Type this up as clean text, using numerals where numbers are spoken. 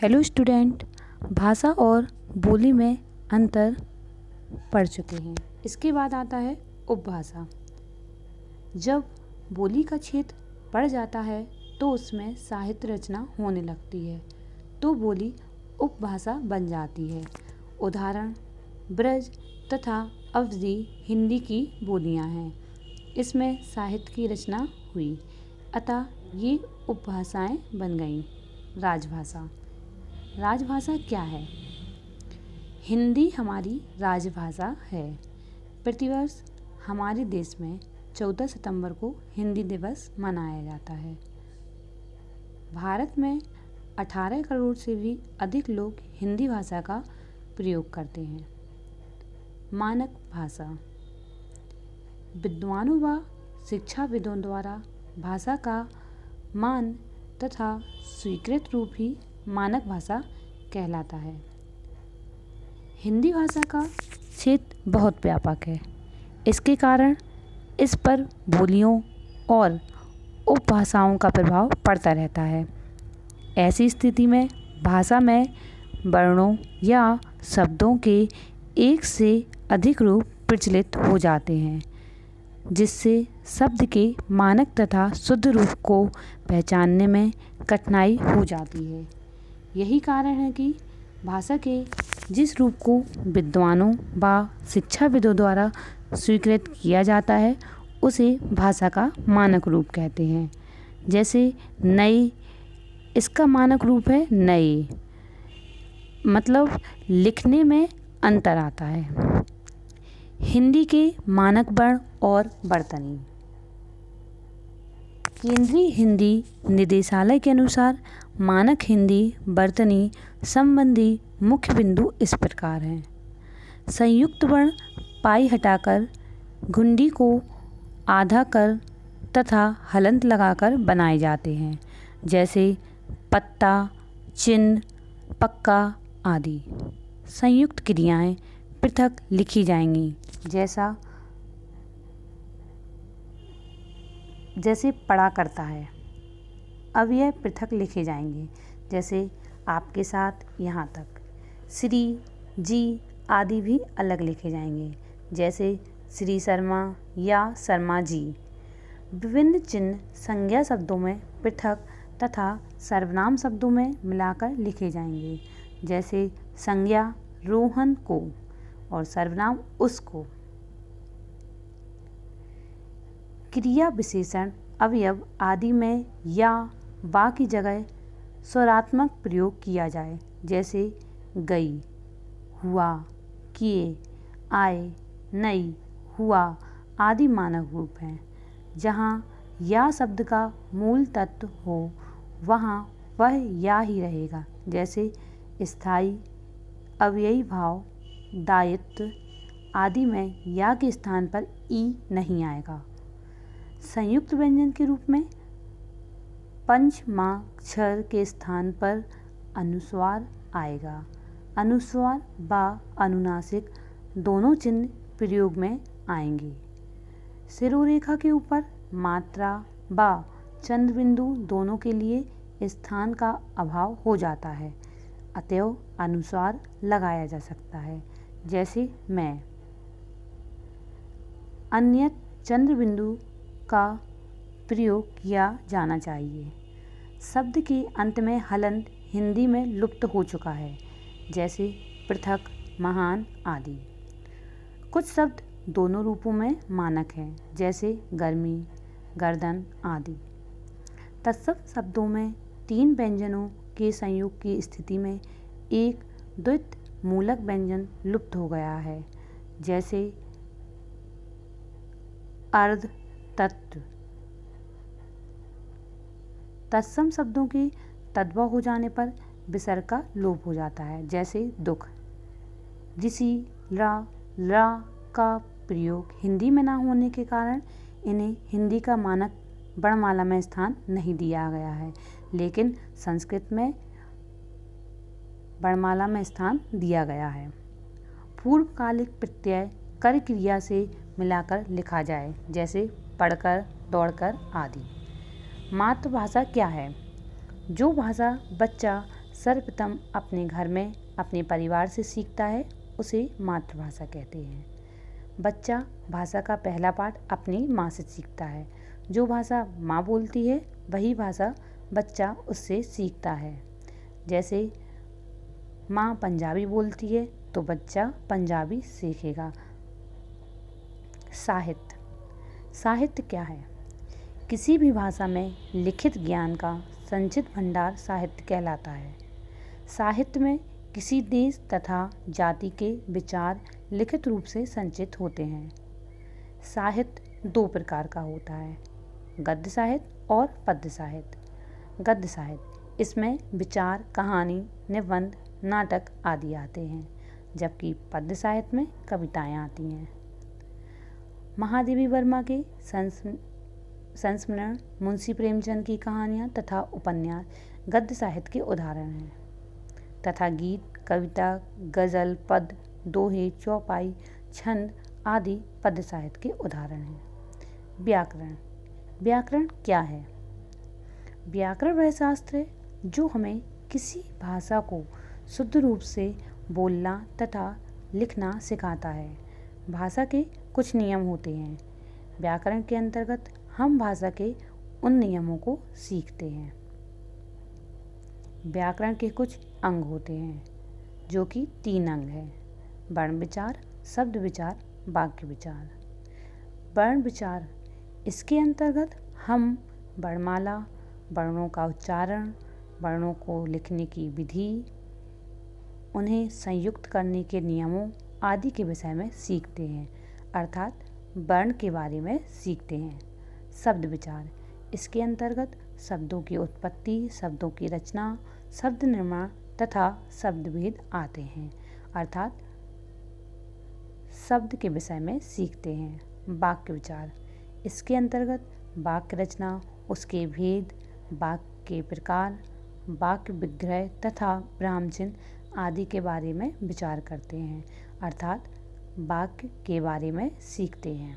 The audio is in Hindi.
हेलो स्टूडेंट, भाषा और बोली में अंतर पढ़ चुके हैं। इसके बाद आता है उपभाषा। जब बोली का क्षेत्र बढ़ जाता है तो उसमें साहित्य रचना होने लगती है, तो बोली उपभाषा बन जाती है। उदाहरण ब्रज तथा अवधी हिंदी की बोलियां हैं। इसमें साहित्य की रचना हुई, अतः ये उपभाषाएं बन गईं। राजभाषा। राजभाषा क्या है? हिंदी हमारी राजभाषा है। प्रतिवर्ष हमारे देश में 14 सितंबर को हिंदी दिवस मनाया जाता है। भारत में 18 करोड़ से भी अधिक लोग हिंदी भाषा का प्रयोग करते हैं। मानक भाषा। विद्वानों व शिक्षाविदों द्वारा भाषा का मान तथा स्वीकृत रूप ही मानक भाषा कहलाता है। हिंदी भाषा का क्षेत्र बहुत व्यापक है। इसके कारण इस पर बोलियों और उपभाषाओं का प्रभाव पड़ता रहता है। ऐसी स्थिति में भाषा में वर्णों या शब्दों के एक से अधिक रूप प्रचलित हो जाते हैं, जिससे शब्द के मानक तथा शुद्ध रूप को पहचानने में कठिनाई हो जाती है। यही कारण है कि भाषा के जिस रूप को विद्वानों व शिक्षाविदों द्वारा स्वीकृत किया जाता है उसे भाषा का मानक रूप कहते हैं। जैसे नई, इसका मानक रूप है नए, मतलब लिखने में अंतर आता है। हिंदी के मानक वर्ण और वर्तनी। केंद्रीय हिंदी निदेशालय के अनुसार मानक हिंदी वर्तनी संबंधी मुख्य बिंदु इस प्रकार हैं। संयुक्त वर्ण पाई हटाकर, घुंडी को आधा कर तथा हलंत लगाकर बनाए जाते हैं, जैसे पत्ता, चिन्ह, पक्का आदि। संयुक्त क्रियाएं पृथक लिखी जाएंगी, जैसे पढ़ा करता है। अब यह पृथक लिखे जाएंगे, जैसे आपके साथ यहाँ तक। श्री, जी आदि भी अलग लिखे जाएंगे, जैसे श्री शर्मा या शर्मा जी। विभिन्न चिन्ह संज्ञा शब्दों में पृथक तथा सर्वनाम शब्दों में मिलाकर लिखे जाएंगे, जैसे संज्ञा रोहन को और सर्वनाम उसको। क्रिया विशेषण अवयव आदि में या वा की जगह स्वरात्मक प्रयोग किया जाए, जैसे गई, हुआ, किए, आए, नई, हुआ आदि मानक रूप हैं। जहाँ या शब्द का मूल तत्व हो वहाँ वह या ही रहेगा, जैसे स्थायी, अव्ययी भाव, दायित्व आदि में या के स्थान पर ई नहीं आएगा। संयुक्त व्यंजन के रूप में पंचमाक्षर के स्थान पर अनुस्वार आएगा। अनुस्वार व अनुनासिक दोनों चिन्ह प्रयोग में आएंगे। शिरोरेखा के ऊपर मात्रा व चंद्र बिंदु दोनों के लिए स्थान का अभाव हो जाता है, अतएव अनुस्वार लगाया जा सकता है, जैसे मैं। अन्यथा चंद्र बिंदु का प्रयोग किया जाना चाहिए। शब्द के अंत में हलंत हिंदी में लुप्त हो चुका है, जैसे पृथक, महान आदि। कुछ शब्द दोनों रूपों में मानक हैं, जैसे गर्मी, गर्दन आदि। तत्सम शब्दों में 3 व्यंजनों के संयोग की स्थिति में एक द्वित मूलक व्यंजन लुप्त हो गया है, जैसे अर्ध, तत्व। तत्सम शब्दों के तद्भव हो जाने पर विसर्ग का लोप हो जाता है, जैसे दुख। ऋषि, रा का प्रयोग हिंदी में न होने के कारण इन्हें हिंदी का मानक वर्णमाला में स्थान नहीं दिया गया है, लेकिन संस्कृत में वर्णमाला में स्थान दिया गया है। पूर्वकालिक प्रत्यय कर क्रिया से मिलाकर लिखा जाए, जैसे पढ़कर, दौड़कर आदि। मातृभाषा क्या है? जो भाषा बच्चा सर्वप्रथम अपने घर में अपने परिवार से सीखता है, उसे मातृभाषा कहते हैं। बच्चा भाषा का पहला पाठ अपनी माँ से सीखता है। जो भाषा माँ बोलती है वही भाषा बच्चा उससे सीखता है। जैसे माँ पंजाबी बोलती है तो बच्चा पंजाबी सीखेगा। साहित्य। साहित्य क्या है? किसी भी भाषा में लिखित ज्ञान का संचित भंडार साहित्य कहलाता है। साहित्य में किसी देश तथा जाति के विचार लिखित रूप से संचित होते हैं। साहित्य दो प्रकार का होता है, गद्य साहित्य और पद्य साहित्य। गद्य साहित्य, इसमें विचार, कहानी, निबंध, नाटक आदि आते हैं, जबकि पद्य साहित्य में कविताएं आती हैं। महादेवी वर्मा के संस्मरण, मुंशी प्रेमचंद की कहानियाँ तथा उपन्यास गद्य साहित्य के उदाहरण हैं, तथा गीत, कविता, गज़ल, पद, दोहे, चौपाई, छंद आदि पद्य साहित्य के उदाहरण हैं। व्याकरण। व्याकरण क्या है? व्याकरण वह शास्त्र है जो हमें किसी भाषा को शुद्ध रूप से बोलना तथा लिखना सिखाता है। भाषा के कुछ नियम होते हैं। व्याकरण के अंतर्गत हम भाषा के उन नियमों को सीखते हैं। व्याकरण के कुछ अंग होते हैं, जो कि 3 अंग हैं: वर्ण विचार, शब्द विचार, वाक्य विचार। वर्ण विचार, इसके अंतर्गत हम वर्णमाला, वर्णों का उच्चारण, वर्णों को लिखने की विधि, उन्हें संयुक्त करने के नियमों आदि के विषय में सीखते हैं, अर्थात वर्ण के बारे में सीखते हैं। शब्द विचार, इसके अंतर्गत शब्दों की उत्पत्ति, शब्दों की रचना, शब्द निर्माण तथा शब्दभेद आते हैं, अर्थात शब्द के विषय में सीखते हैं। वाक्य विचार, इसके अंतर्गत वाक्य रचना, उसके भेद, वाक्य के प्रकार, वाक्य विग्रह तथा विराम चिन्ह आदि के बारे में विचार करते हैं, अर्थात वाक्य के बारे में सीखते हैं।